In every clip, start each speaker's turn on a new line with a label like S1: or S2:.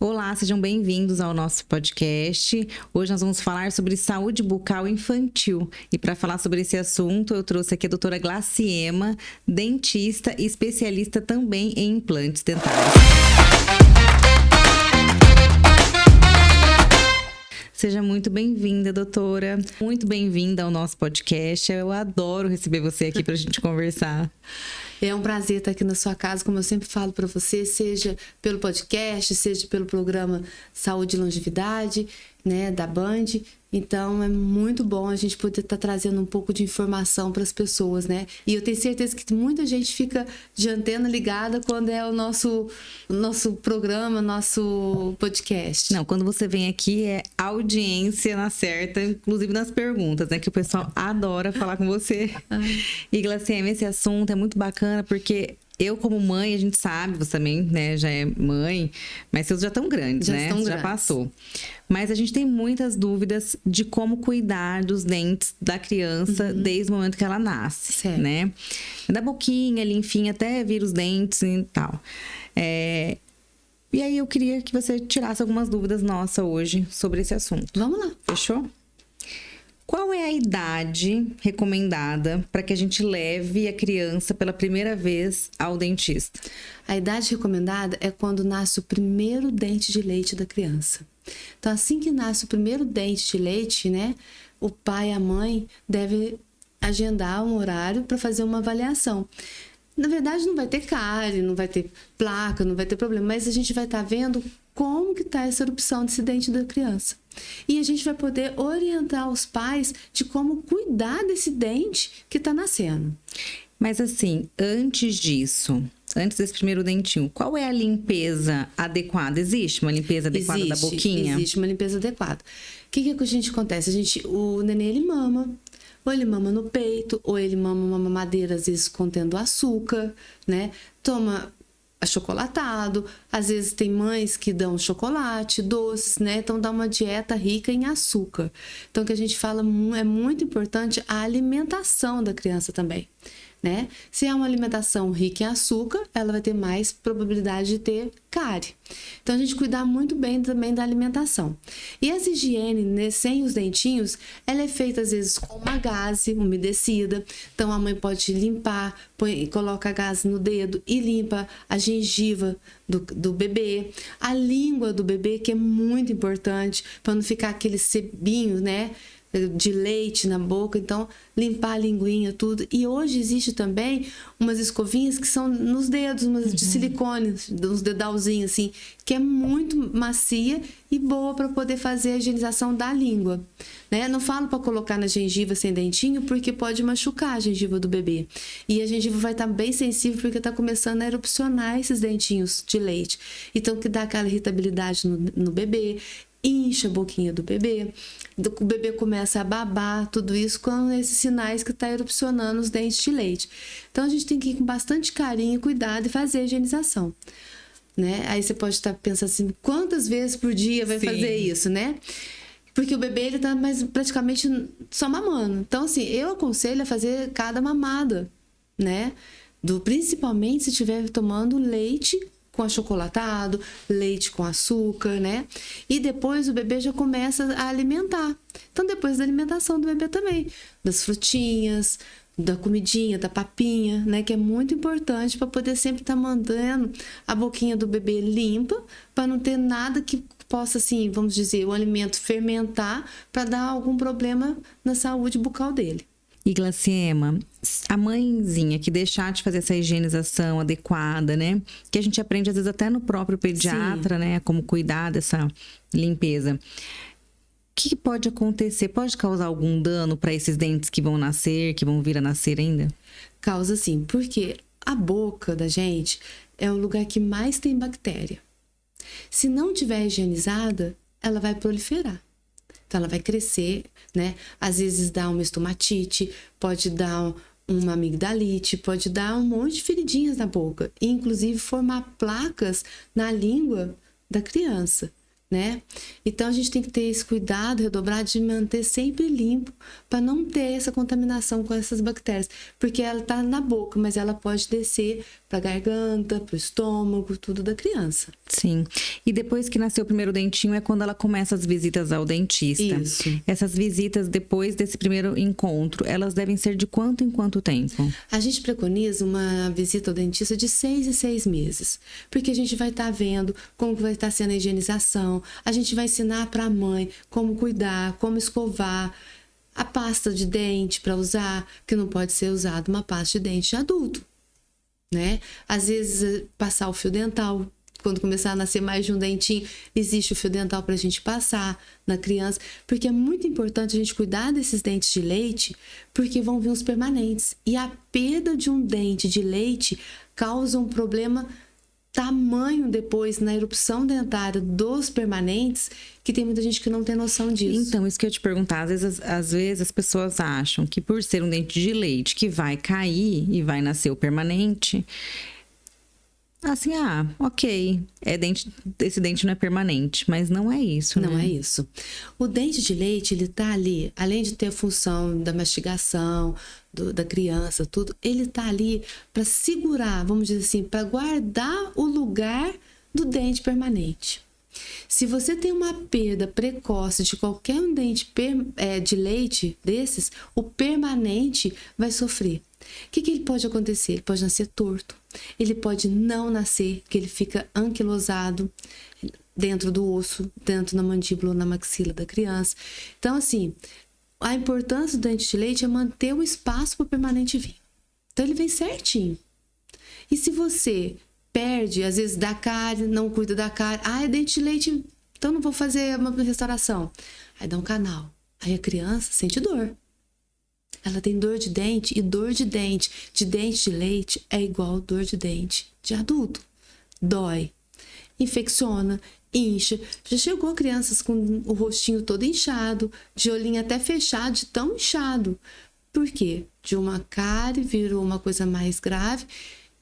S1: Olá, sejam bem-vindos ao nosso podcast. Hoje nós vamos falar sobre saúde bucal infantil. E para falar sobre esse assunto, eu trouxe aqui a doutora Glaciema, dentista e especialista também em implantes dentários. Seja muito bem-vinda, doutora. Muito bem-vinda ao nosso podcast. Eu adoro receber você aqui para a gente conversar.
S2: É um prazer estar aqui na sua casa, como eu sempre falo para você, seja pelo podcast, seja pelo programa Saúde e Longevidade, né, da Band. Então, é muito bom a gente poder estar trazendo um pouco de informação para as pessoas, né? E eu tenho certeza que muita gente fica de antena ligada quando é o nosso programa, nosso podcast.
S1: Não, quando você vem aqui é audiência na certa, inclusive nas perguntas, né? Que o pessoal adora falar com você. E, Glaciema, esse assunto é muito bacana porque... Eu, como mãe, a gente sabe, você também, né, já é mãe, mas seus já estão grandes, né? Já passou. Mas a gente tem muitas dúvidas de como cuidar dos dentes da criança desde o momento que ela nasce,
S2: certo,
S1: né? Da boquinha ali, enfim, até vir os dentes e tal. E aí eu queria que você tirasse algumas dúvidas nossas hoje sobre esse assunto.
S2: Vamos lá.
S1: Fechou? Qual é a idade recomendada para que a gente leve a criança pela primeira vez ao dentista?
S2: A idade recomendada é quando nasce o primeiro dente de leite da criança. Então, assim que nasce o primeiro dente de leite, né, o pai e a mãe devem agendar um horário para fazer uma avaliação. Na verdade, não vai ter cárie, não vai ter placa, não vai ter problema, mas a gente vai estar vendo como que está essa erupção desse dente da criança. E a gente vai poder orientar os pais de como cuidar desse dente que está nascendo.
S1: Mas assim, antes disso, antes desse primeiro dentinho, qual é a limpeza adequada? Existe uma limpeza adequada da boquinha?
S2: Existe uma limpeza adequada. O que a gente acontece? O neném, ele mama. Ou ele mama no peito, ou ele mama uma mamadeira, às vezes contendo açúcar, né? Toma achocolatado, às vezes tem mães que dão chocolate, doces, né? Então dá uma dieta rica em açúcar. Então o que a gente fala é muito importante a alimentação da criança também, né? Se é uma alimentação rica em açúcar, ela vai ter mais probabilidade de ter cárie. Então a gente cuidar muito bem também da alimentação. E essa higiene, né, sem os dentinhos, ela é feita às vezes com uma gaze umedecida. Então a mãe pode limpar, coloca a gaze no dedo e limpa a gengiva do bebê, a língua do bebê, que é muito importante para não ficar aqueles sebinhos, né, de leite na boca. Então limpar a linguinha, tudo. E hoje existe também umas escovinhas que são nos dedos, umas de silicone, uns dedalzinhos assim, que é muito macia e boa para poder fazer a higienização da língua, né? Não falo para colocar na gengiva sem dentinho, porque pode machucar a gengiva do bebê. E a gengiva vai estar bem sensível porque está começando a erupcionar esses dentinhos de leite. Então que dá aquela irritabilidade no bebê, incha a boquinha do bebê, o bebê começa a babar, tudo isso com esses sinais que está erupcionando os dentes de leite. Então a gente tem que ir com bastante carinho, cuidado e fazer a higienização, né? Aí você pode estar pensando assim, quantas vezes por dia vai fazer isso, né? Porque o bebê, ele tá praticamente só mamando. Então assim, eu aconselho a fazer cada mamada, né? Principalmente se estiver tomando leite com achocolatado, leite com açúcar, né? E depois o bebê já começa a alimentar. Então, depois da alimentação do bebê também, das frutinhas, da comidinha, da papinha, né? Que é muito importante para poder sempre estar mantendo a boquinha do bebê limpa, para não ter nada que possa, assim, vamos dizer, o alimento fermentar para dar algum problema na saúde bucal dele.
S1: E, Glaciema, a mãezinha que deixar de fazer essa higienização adequada, né? Que a gente aprende, às vezes, até no próprio pediatra, né? Como cuidar dessa limpeza. O que pode acontecer? Pode causar algum dano para esses dentes que vão nascer, que vão vir a nascer ainda?
S2: Causa sim, porque a boca da gente é o lugar que mais tem bactéria. Se não tiver higienizada, ela vai proliferar. Então, ela vai crescer, né? Às vezes dá uma estomatite, pode dar uma amigdalite, pode dar um monte de feridinhas na boca. E, inclusive, formar placas na língua da criança, né? Então, a gente tem que ter esse cuidado redobrado de manter sempre limpo para não ter essa contaminação com essas bactérias. Porque ela está na boca, mas ela pode descer para a garganta, para o estômago, tudo da criança.
S1: Sim. E depois que nasceu o primeiro dentinho é quando ela começa as visitas ao dentista.
S2: Isso.
S1: Essas visitas, depois desse primeiro encontro, elas devem ser de quanto em quanto tempo?
S2: A gente preconiza uma visita ao dentista de 6 em 6 meses. Porque a gente vai estar vendo como vai estar sendo a higienização. A gente vai ensinar para a mãe como cuidar, como escovar. A pasta de dente para usar, que não pode ser usada uma pasta de dente de adulto, né? Às vezes, passar o fio dental. Quando começar a nascer mais de um dentinho, existe o fio dental para a gente passar na criança, porque é muito importante a gente cuidar desses dentes de leite, porque vão vir os permanentes. E a perda de um dente de leite causa um problema tamanho depois na erupção dentária dos permanentes, que tem muita gente que não tem noção disso.
S1: Então, isso que eu ia te perguntar, às vezes as pessoas acham que por ser um dente de leite que vai cair e vai nascer o permanente, assim, ok, esse dente não é permanente, mas não é isso, né?
S2: Não é isso. O dente de leite, ele tá ali, além de ter a função da mastigação, da criança, tudo, ele tá ali para segurar, vamos dizer assim, para guardar o lugar do dente permanente. Se você tem uma perda precoce de qualquer um dente de leite desses, o permanente vai sofrer. O que ele pode acontecer? Ele pode nascer torto, ele pode não nascer, que ele fica anquilosado dentro do osso, dentro da mandíbula ou na maxila da criança. Então, assim, a importância do dente de leite é manter o espaço para o permanente vir. Então, ele vem certinho. E se você perde, às vezes dá cárie, não cuida da cárie, é dente de leite, então não vou fazer uma restauração. Aí dá um canal. Aí a criança sente dor. Ela tem dor de dente, e dor de dente de leite é igual dor de dente de adulto. Dói, infecciona, incha. Já chegou crianças com o rostinho todo inchado, de olhinho até fechado, de tão inchado. Por quê? De uma cárie virou uma coisa mais grave,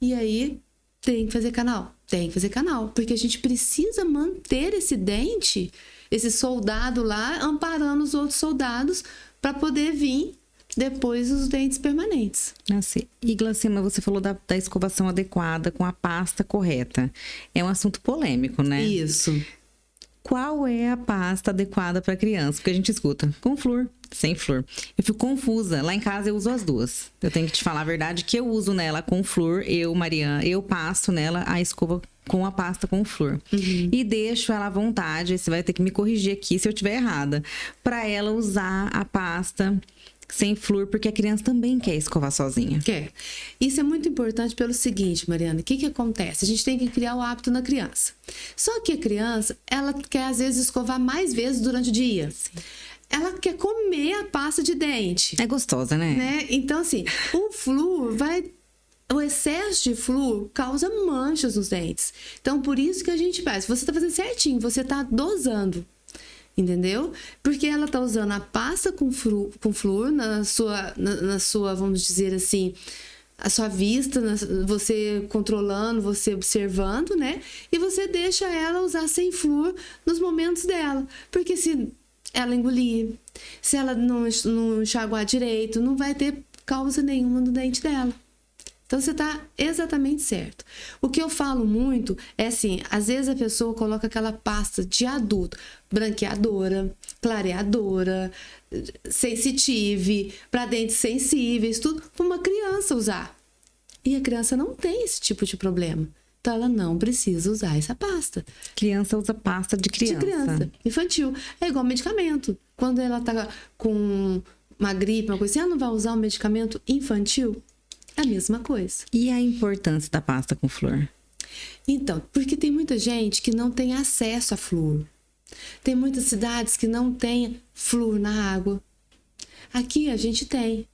S2: e aí tem que fazer canal. Tem que fazer canal, porque a gente precisa manter esse dente, esse soldado lá, amparando os outros soldados para poder vir depois os dentes permanentes.
S1: E Glaucema, você falou da escovação adequada com a pasta correta. É um assunto polêmico, né?
S2: Isso.
S1: Qual é a pasta adequada para criança? Porque a gente escuta com flúor, sem flúor. Eu fico confusa. Lá em casa eu uso as duas. Eu tenho que te falar a verdade que eu uso nela com flúor. Eu passo nela a escova com a pasta com flúor. Uhum. E deixo ela à vontade. Você vai ter que me corrigir aqui se eu estiver errada. Para ela usar a pasta sem flúor, porque a criança também quer escovar sozinha.
S2: Quer. Isso é muito importante pelo seguinte, Mariana. O que acontece? A gente tem que criar o hábito na criança. Só que a criança, ela quer às vezes escovar mais vezes durante o dia. Sim. Ela quer comer a pasta de dente.
S1: É gostosa, né?
S2: Então, assim, o flúor o excesso de flúor causa manchas nos dentes. Então, por isso que a gente faz. Você tá fazendo certinho, você tá dosando. Entendeu? Porque ela tá usando a pasta com flúor na sua, vamos dizer assim, a sua vista, você controlando, você observando, né? E você deixa ela usar sem flúor nos momentos dela. Porque se ela engolir, se ela não enxaguar direito, não vai ter causa nenhuma no dente dela. Então, você está exatamente certo. O que eu falo muito é assim, às vezes a pessoa coloca aquela pasta de adulto, branqueadora, clareadora, sensitive, para dentes sensíveis, tudo, para uma criança usar. E a criança não tem esse tipo de problema. Então, ela não precisa usar essa pasta.
S1: Criança usa pasta de criança.
S2: De criança, infantil. É igual medicamento. Quando ela está com uma gripe, uma coisa assim, ela não vai usar um medicamento infantil? É a mesma coisa.
S1: E a importância da pasta com flúor?
S2: Então, porque tem muita gente que não tem acesso a flúor. Tem muitas cidades que não tem flúor na água. Aqui a gente tem.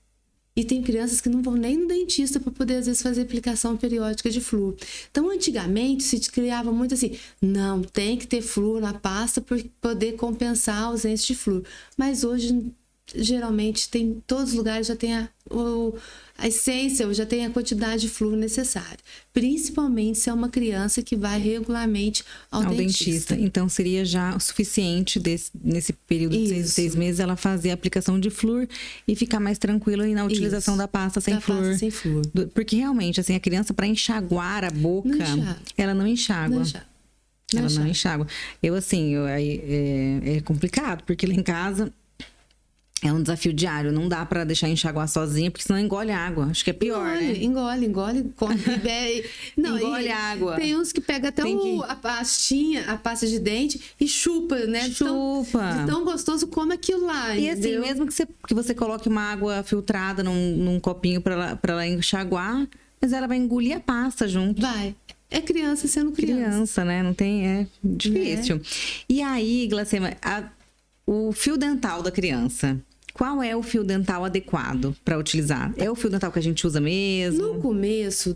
S2: E tem crianças que não vão nem no dentista para poder, às vezes, fazer aplicação periódica de flúor. Então, antigamente, se criava muito assim, não, tem que ter flúor na pasta para poder compensar a ausência de flúor. Mas hoje, geralmente, tem todos os lugares já tem a essência, já tem a quantidade de flúor necessária. Principalmente se é uma criança que vai regularmente ao dentista.
S1: Então, seria já o suficiente nesse período de 6 meses ela fazer a aplicação de flúor e ficar mais tranquila na utilização da pasta sem flúor.
S2: Pasta sem flúor.
S1: Porque realmente, assim, a criança, para enxaguar a boca, ela não enxágua. Ela não enxágua. Eu, assim, é complicado, porque lá em casa é um desafio diário. Não dá pra deixar enxaguar sozinha, porque senão engole água. Acho que é pior, né?
S2: Engole, come, não,
S1: engole água.
S2: Tem uns que pega até a pastinha, a pasta de dente e chupa, né?
S1: Chupa.
S2: De tão gostoso como aquilo lá,
S1: E
S2: entendeu?
S1: assim, mesmo que você coloque uma água filtrada num copinho pra ela enxaguar, mas ela vai engolir a pasta junto.
S2: Vai. É criança sendo criança.
S1: Criança, né? Não tem... É difícil. E aí, Glacema, o fio dental da criança... Qual é o fio dental adequado para utilizar? É o fio dental que a gente usa mesmo?
S2: No começo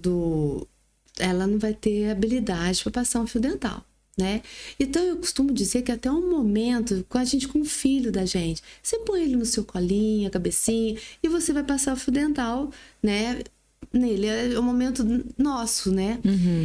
S2: ela não vai ter habilidade para passar um fio dental, né? Então eu costumo dizer que até um momento com o filho da gente, você põe ele no seu colinho, a cabecinha, e você vai passar o fio dental, né? Nele é o momento nosso, né?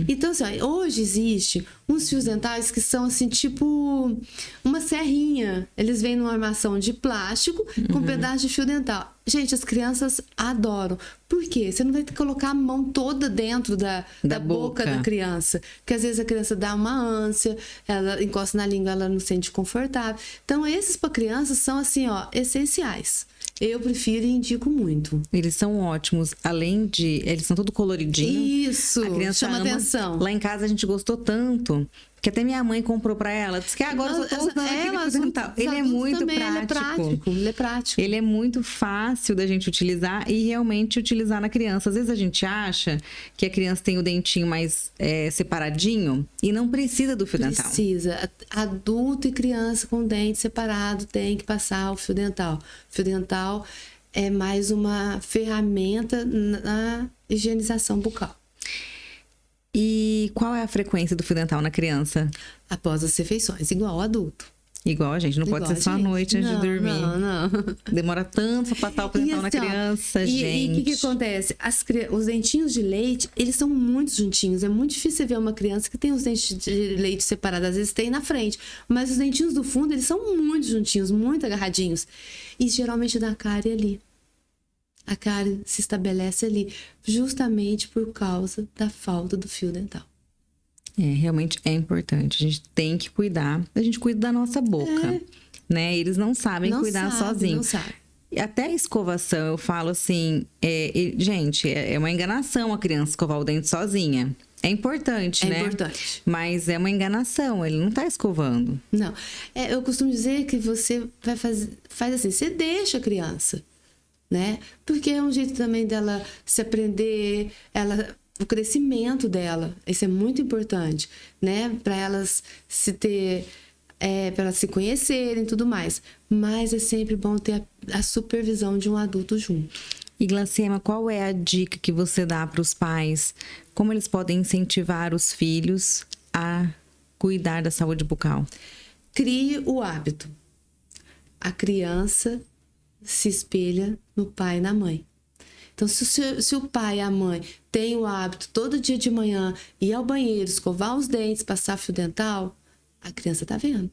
S2: Então, assim, hoje existe uns fios dentais que são assim, tipo uma serrinha. Eles vêm numa armação de plástico com um pedaço de fio dental. Gente, as crianças adoram. Por quê? Você não vai ter que colocar a mão toda dentro da boca da criança. Porque às vezes a criança dá uma ânsia, ela encosta na língua, ela não se sente confortável. Então, esses para crianças são assim, ó, essenciais. Eu prefiro e indico muito.
S1: Eles são ótimos. Além de... Eles são todo coloridinhos.
S2: Isso,
S1: a criança
S2: chama atenção.
S1: Lá em casa a gente gostou tanto que até minha mãe comprou pra ela. Disse que agora eu tô usando aquele fio dental. Ele é muito prático.
S2: Ele é prático.
S1: Ele é muito fácil da gente utilizar e realmente utilizar na criança. Às vezes a gente acha que a criança tem o dentinho mais separadinho e não precisa do fio dental.
S2: Precisa. Adulto e criança com dente separado tem que passar o fio dental. O fio dental é mais uma ferramenta na higienização bucal.
S1: E qual é a frequência do fio dental na criança?
S2: Após as refeições, igual ao adulto.
S1: Igual a gente, não pode ser só à noite antes de dormir.
S2: Não.
S1: Demora tanto pra passar o fio dental na criança, gente.
S2: E o que acontece? Os dentinhos de leite, eles são muito juntinhos. É muito difícil você ver uma criança que tem os dentes de leite separados. Às vezes tem na frente. Mas os dentinhos do fundo, eles são muito juntinhos, muito agarradinhos. E geralmente dá cárie ali. A cárie se estabelece ali, justamente por causa da falta do fio dental.
S1: Realmente é importante. A gente tem que cuidar. A gente cuida da nossa boca, né? Eles não sabem cuidar sozinhos.
S2: Não sabe.
S1: E até a escovação, eu falo assim... gente, é uma enganação a criança escovar o dente sozinha. É importante, né?
S2: É importante.
S1: Mas é uma enganação, ele não tá escovando.
S2: Não. Eu costumo dizer que você faz assim, você deixa a criança, né? Porque é um jeito também dela se aprender, o crescimento dela. Isso é muito importante, né? Para elas para elas se conhecerem e tudo mais. Mas é sempre bom ter a supervisão de um adulto junto.
S1: E Glacema, qual é a dica que você dá para os pais? Como eles podem incentivar os filhos a cuidar da saúde bucal?
S2: Crie o hábito. A criança se espelha no pai e na mãe. Então, se o pai e a mãe têm o hábito todo dia de manhã ir ao banheiro, escovar os dentes, passar fio dental, a criança tá vendo.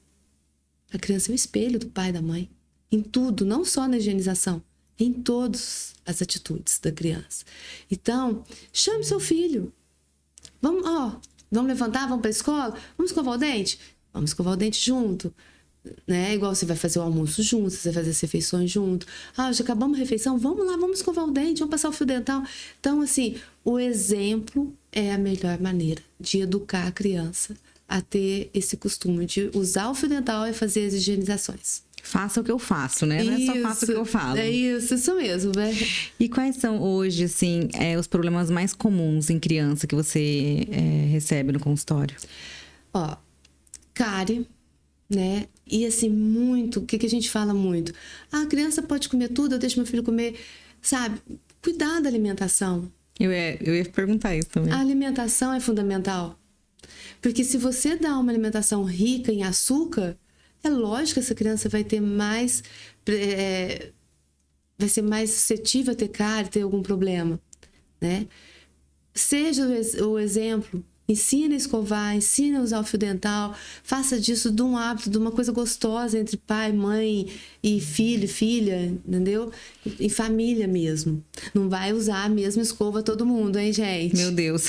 S2: A criança é o espelho do pai e da mãe. Em tudo, não só na higienização, em todas as atitudes da criança. Então, chame seu filho. Vamos levantar, vamos para a escola? Vamos escovar o dente? Vamos escovar o dente junto. Né? Igual você vai fazer o almoço junto, você vai fazer as refeições junto. Já acabamos a refeição? Vamos lá, vamos escovar o dente, vamos passar o fio dental. Então, assim, o exemplo é a melhor maneira de educar a criança a ter esse costume de usar o fio dental e fazer as higienizações.
S1: Faça o que eu faço, né? Não é só faça o que eu falo.
S2: É isso mesmo, né?
S1: E quais são hoje, assim, os problemas mais comuns em criança que você recebe no consultório?
S2: Cárie, né? E assim, o que a gente fala muito? A criança pode comer tudo, eu deixo meu filho comer, sabe? Cuidar da alimentação.
S1: Eu ia perguntar isso também.
S2: A alimentação é fundamental. Porque se você dá uma alimentação rica em açúcar, é lógico que essa criança vai ter mais... vai ser mais suscetível a ter cárie, ter algum problema, né? Seja o exemplo... Ensina a escovar, ensina a usar o fio dental, faça disso de um hábito, de uma coisa gostosa entre pai, mãe e filho, filha, entendeu? Em família mesmo. Não vai usar a mesma escova todo mundo, hein, gente?
S1: Meu Deus.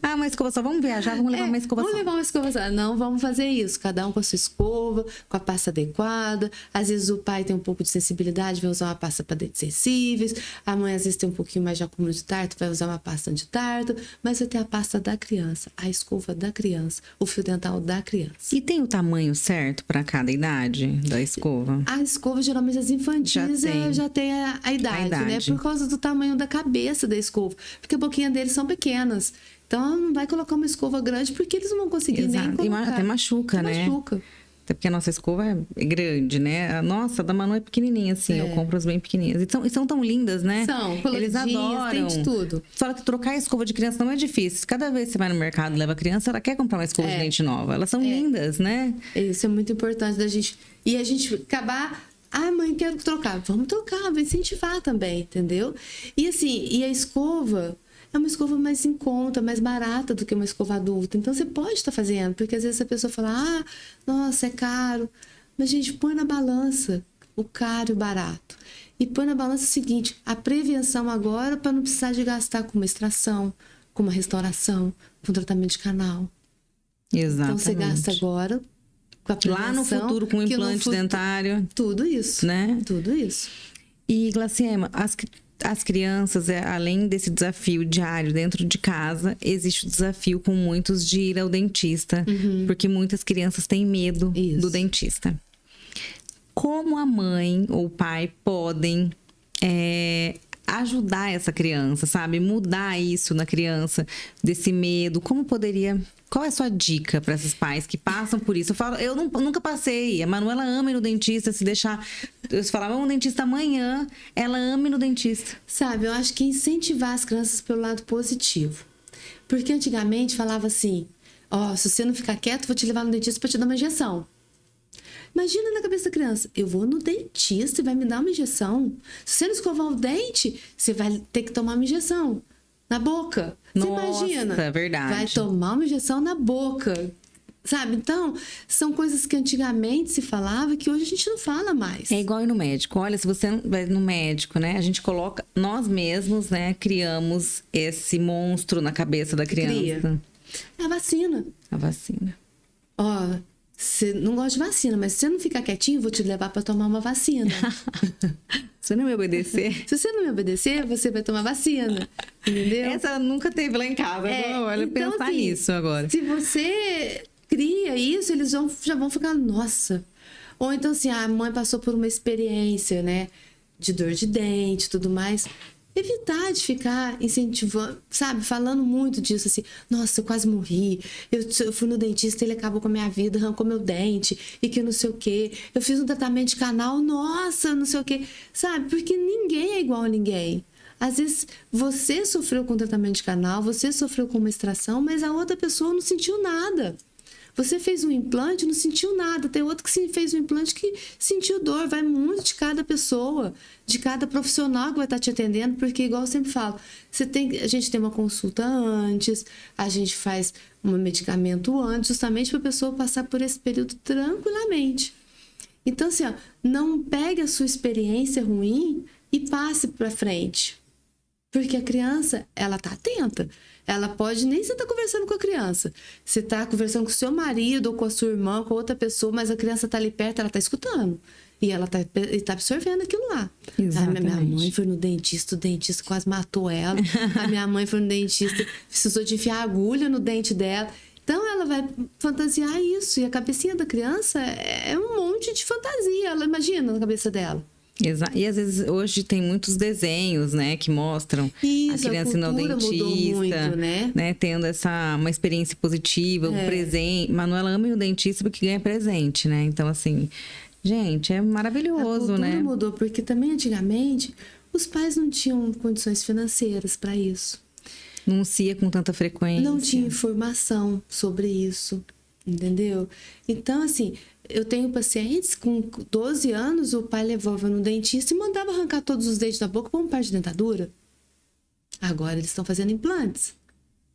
S1: Ah, uma escova só, vamos viajar, vamos levar uma escova
S2: vamos
S1: só.
S2: levar uma escova só. Não, vamos fazer isso. Cada um com a sua escova, com a pasta adequada. Às vezes o pai tem um pouco de sensibilidade, vai usar uma pasta para dentes sensíveis. A mãe às vezes tem um pouquinho mais de acúmulo de tarto, vai usar uma pasta anti-tarto. Mas vai ter a pasta da criança, a escova da criança, o fio dental da criança.
S1: E tem o tamanho certo para cada idade da escova?
S2: A escova, geralmente, as infantis já tem a idade, né? Por causa do tamanho da cabeça da escova. Porque a boquinha deles são pequenas. Então, não vai colocar uma escova grande porque eles não vão conseguir nem colocar.
S1: E até machuca, né?
S2: Machuca.
S1: Até porque a nossa escova é grande, né? A nossa, da Manu é pequenininha, assim. Eu compro as bem pequenininhas. E são tão lindas, né?
S2: São,
S1: eles adoram.
S2: Tem de tudo.
S1: Só que trocar a escova de criança não é difícil. Cada vez que você vai no mercado e leva a criança, ela quer comprar uma escova de dente nova. Elas são lindas, né?
S2: Isso é muito importante da gente... E a gente acabar... Ah, mãe, quero trocar. Vamos trocar, vai incentivar também, entendeu? E assim, e a escova... É uma escova mais em conta, mais barata do que uma escova adulta. Então, você pode estar fazendo. Porque, às vezes, a pessoa fala... Ah, nossa, é caro. Mas, gente, põe na balança o caro e o barato. E põe na balança o seguinte... A prevenção agora para não precisar de gastar com uma extração, com uma restauração, com tratamento de canal.
S1: Exatamente.
S2: Então, você gasta agora com a prevenção.
S1: Lá no futuro, com o implante dentário.
S2: Tudo isso.
S1: Né?
S2: Tudo isso.
S1: E, Glaciema, as crianças, além desse desafio diário dentro de casa, existe o desafio com muitos de ir ao dentista, porque muitas crianças têm medo do dentista. Como a mãe ou o pai podem ajudar essa criança, sabe? Mudar isso na criança, desse medo. Como poderia... Qual é a sua dica para esses pais que passam por isso? Eu falo, eu nunca passei. A Manuela ama ir no dentista, se deixar... Eu falava, vamos no dentista amanhã. Ela ama ir no dentista.
S2: Sabe, eu acho que incentivar as crianças pelo lado positivo. Porque antigamente falava assim, se você não ficar quieto, vou te levar no dentista para te dar uma injeção. Imagina na cabeça da criança, eu vou no dentista e vai me dar uma injeção. Se você não escovar o dente, você vai ter que tomar uma injeção na boca.
S1: Nossa,
S2: você imagina?
S1: É verdade.
S2: Vai tomar uma injeção na boca. Sabe? Então, são coisas que antigamente se falava que hoje a gente não fala mais.
S1: É igual ir no médico. Olha, se você não vai no médico, né? A gente coloca... Nós mesmos, né? Criamos esse monstro na cabeça da criança.
S2: A vacina.
S1: A vacina.
S2: Você não gosta de vacina, mas se você não ficar quietinho, vou te levar para tomar uma vacina.
S1: Se você não me obedecer...
S2: Se você não me obedecer, você vai tomar vacina. Entendeu?
S1: Essa nunca teve lá em casa. Olha, então, pensar assim, nisso agora.
S2: Se você cria isso, eles já vão ficar, nossa. Ou então, assim, a mãe passou por uma experiência, né? De dor de dente e tudo mais. Evitar de ficar incentivando, sabe? Falando muito disso, assim. Nossa, eu quase morri. Eu fui no dentista, ele acabou com a minha vida, arrancou meu dente. E que não sei o quê. Eu fiz um tratamento de canal, nossa, não sei o quê. Sabe? Porque ninguém é igual a ninguém. Às vezes, você sofreu com tratamento de canal, você sofreu com uma extração, mas a outra pessoa não sentiu nada. Você fez um implante e não sentiu nada. Tem outro que fez um implante que sentiu dor. Vai muito de cada pessoa, de cada profissional que vai estar te atendendo, porque, igual eu sempre falo, a gente tem uma consulta antes, a gente faz um medicamento antes, justamente para a pessoa passar por esse período tranquilamente. Então, assim, não pegue a sua experiência ruim e passe para frente. Porque a criança, ela tá atenta. Ela pode nem você tá conversando com a criança. Você tá conversando com o seu marido ou com a sua irmã, com outra pessoa, mas a criança tá ali perto, ela tá escutando. E ela tá absorvendo aquilo lá.
S1: Exatamente.
S2: A minha mãe foi no dentista, o dentista quase matou ela. A minha mãe foi no dentista, precisou de enfiar agulha no dente dela. Então, ela vai fantasiar isso. E a cabecinha da criança é um monte de fantasia. Ela imagina na cabeça dela.
S1: Exato. E às vezes hoje tem muitos desenhos, né, que mostram a criança indo ao dentista,
S2: muito, né?
S1: Tendo uma experiência positiva, um presente. Manuela ama ir no dentista porque ganha presente, né? Então, assim, gente, é maravilhoso,
S2: a
S1: né?
S2: cultura mudou, porque também antigamente os pais não tinham condições financeiras para isso.
S1: Não se ia com tanta frequência.
S2: Não tinha informação sobre isso, entendeu? Então, assim, eu tenho pacientes com 12 anos, o pai levava no dentista e mandava arrancar todos os dentes da boca para um par de dentadura. Agora eles estão fazendo implantes,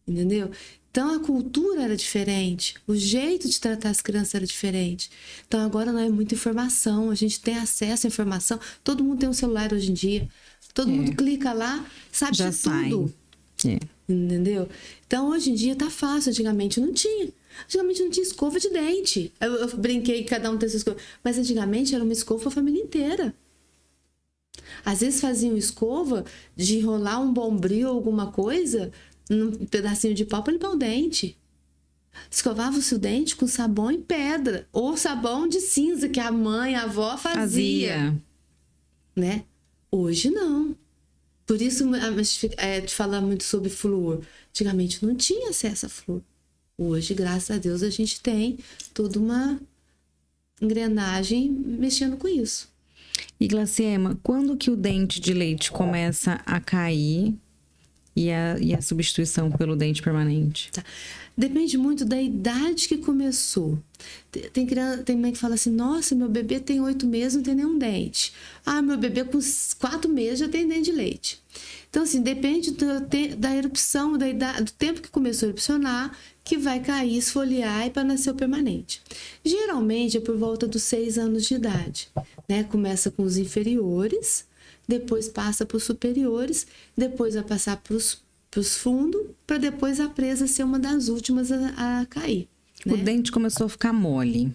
S2: entendeu? Então a cultura era diferente, o jeito de tratar as crianças era diferente. Então agora não é muita informação, a gente tem acesso à informação, todo mundo tem um celular hoje em dia, todo mundo clica lá, sabe
S1: já
S2: de tudo.
S1: É.
S2: entendeu? Então, hoje em dia tá fácil, antigamente não tinha. Antigamente não tinha escova de dente. Eu brinquei que cada um tem sua escova. Mas antigamente era uma escova a família inteira. Às vezes faziam escova de enrolar um bombril ou alguma coisa num pedacinho de pau para limpar o dente. Escovava-se o dente com sabão em pedra ou sabão de cinza que a mãe, a avó fazia. Né? Hoje não. Por isso te falar muito sobre flúor. Antigamente não tinha acesso a flúor. Hoje, graças a Deus, a gente tem toda uma engrenagem mexendo com isso.
S1: E Glacema, quando que o dente de leite começa a cair e a substituição pelo dente permanente?
S2: Tá. Depende muito da idade que começou. Tem mãe que fala assim, nossa, meu bebê tem 8 meses, não tem nenhum dente. Ah, meu bebê com 4 meses já tem dente de leite. Então, assim, depende da erupção, da idade, do tempo que começou a erupcionar, que vai cair, esfoliar e para nascer o permanente. Geralmente é por volta dos 6 anos de idade, né? Começa com os inferiores, depois passa para os superiores, depois vai passar para os fundos, para depois a presa ser uma das últimas a cair. Né?
S1: O dente começou a ficar mole.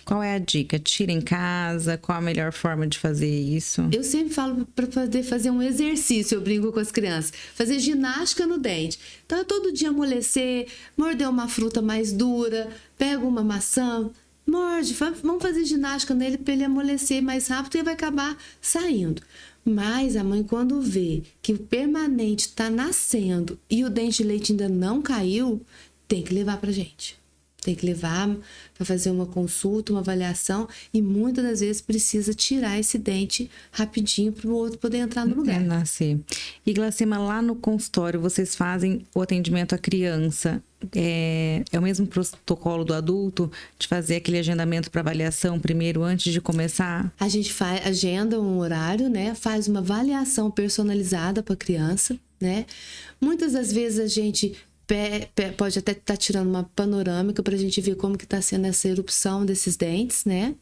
S1: Qual é a dica? Tira em casa? Qual a melhor forma de fazer isso?
S2: Eu sempre falo para poder fazer um exercício, eu brinco com as crianças. Fazer ginástica no dente. Então, todo dia amolecer, morder uma fruta mais dura, pega uma maçã, morde, vamos fazer ginástica nele para ele amolecer mais rápido e vai acabar saindo. Mas a mãe, quando vê que o permanente está nascendo e o dente de leite ainda não caiu, tem que levar para gente. Tem que levar para fazer uma consulta, uma avaliação e muitas das vezes precisa tirar esse dente rapidinho para o outro poder entrar no lugar.
S1: Nascer. E Glacema, lá no consultório vocês fazem o atendimento à criança? É o mesmo protocolo do adulto de fazer aquele agendamento para avaliação primeiro antes de começar?
S2: A gente agenda um horário, né? Faz uma avaliação personalizada para a criança, né? Muitas das vezes a gente pode até estar tirando uma panorâmica para a gente ver como que está sendo essa erupção desses dentes, né?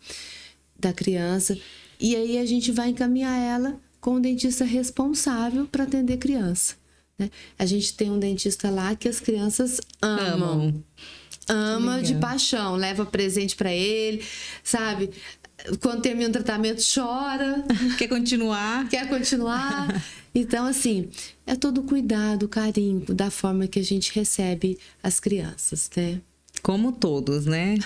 S2: Da criança. E aí a gente vai encaminhar ela com o dentista responsável para atender a criança. Né? A gente tem um dentista lá que as crianças amam. Ama de paixão. Leva presente para ele, sabe? Quando termina o tratamento, chora.
S1: Quer continuar?
S2: Quer continuar. Então, assim, é todo o cuidado, o carinho da forma que a gente recebe as crianças, né?
S1: Como todos, né?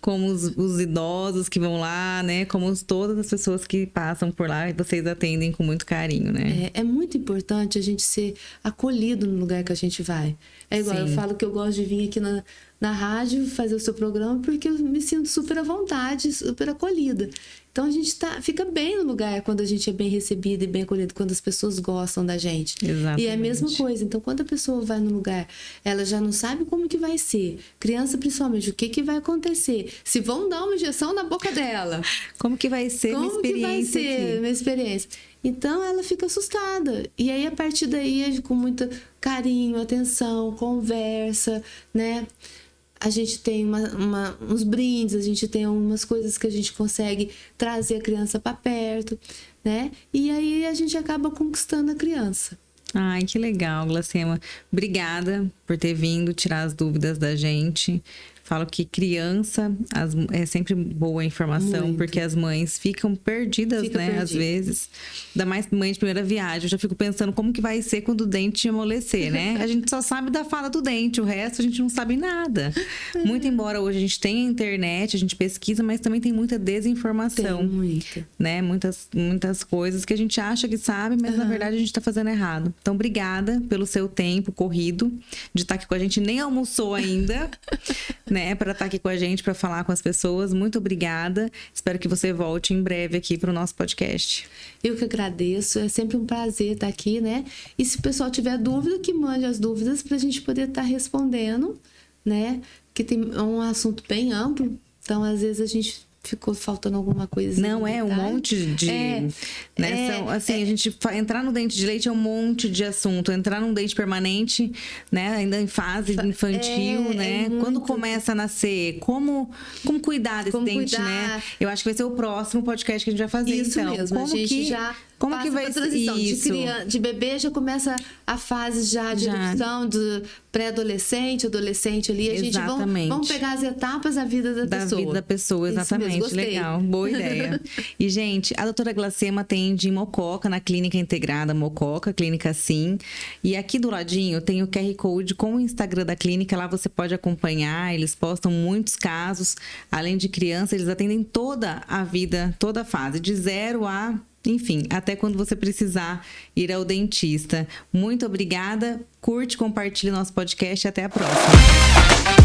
S1: Como os idosos que vão lá, né? Como todas as pessoas que passam por lá e vocês atendem com muito carinho, né?
S2: É muito importante a gente ser acolhido no lugar que a gente vai. É igual, eu falo que eu gosto de vir aqui na rádio fazer o seu programa porque eu me sinto super à vontade, super acolhida. Então a gente fica bem no lugar quando a gente é bem recebido e bem acolhido, quando as pessoas gostam da gente.
S1: Exatamente.
S2: E é a mesma coisa. Então, quando a pessoa vai no lugar, ela já não sabe como que vai ser. Criança, principalmente, o que vai acontecer? Se vão dar uma injeção na boca dela.
S1: Como que vai ser minha experiência?
S2: Como que vai ser minha experiência? Então, ela fica assustada. E aí, a partir daí, com muito carinho, atenção, conversa, né? A gente tem uns brindes, a gente tem algumas coisas que a gente consegue trazer a criança para perto, né? E aí a gente acaba conquistando a criança.
S1: Ai, que legal, Glacema. Obrigada por ter vindo tirar as dúvidas da gente. Falo que criança é sempre boa a informação, muito. Porque as mães ficam perdidas, né? Às vezes. Ainda mais mãe de primeira viagem. Eu já fico pensando como que vai ser quando o dente amolecer, né? A gente só sabe da fala do dente, o resto a gente não sabe nada. Muito embora hoje a gente tenha internet, a gente pesquisa, mas também tem muita desinformação.
S2: Tem muita.
S1: Né? Muitas coisas que a gente acha que sabe, mas na verdade a gente tá fazendo errado. Então, obrigada pelo seu tempo corrido de estar aqui com a gente. Nem almoçou ainda, né? Para estar aqui com a gente, para falar com as pessoas. Muito obrigada. Espero que você volte em breve aqui para o nosso podcast.
S2: Eu que agradeço. É sempre um prazer estar aqui, né? E se o pessoal tiver dúvida, que mande as dúvidas para a gente poder estar respondendo, né? Porque tem um assunto bem amplo. Então, às vezes, a gente ficou faltando alguma coisa.
S1: Não, um monte de... a gente entrar no dente de leite é um monte de assunto. Entrar num dente permanente, né? Ainda em fase infantil, né? Quando começa a nascer, como cuidar desse dente, né? Eu acho que vai ser o próximo podcast que a gente vai fazer.
S2: Isso
S1: então.
S2: mesmo.
S1: Como
S2: a gente já
S1: Como
S2: passa
S1: que vai
S2: pra transição.
S1: isso?
S2: De bebê já começa a fase já de erupção, de pré-adolescente, adolescente ali. A gente vamos pegar as etapas da vida da pessoa.
S1: Da vida da pessoa, exatamente.
S2: Isso mesmo,
S1: legal, boa ideia. E, gente, a doutora Glacema atende em Mococa, na Clínica Integrada Mococa, Clínica Sim. E aqui do ladinho tem o QR Code com o Instagram da clínica. Lá você pode acompanhar, eles postam muitos casos. Além de criança, eles atendem toda a vida, toda a fase, de 0 a... Enfim, até quando você precisar ir ao dentista. Muito obrigada. Curte, compartilhe nosso podcast e até a próxima.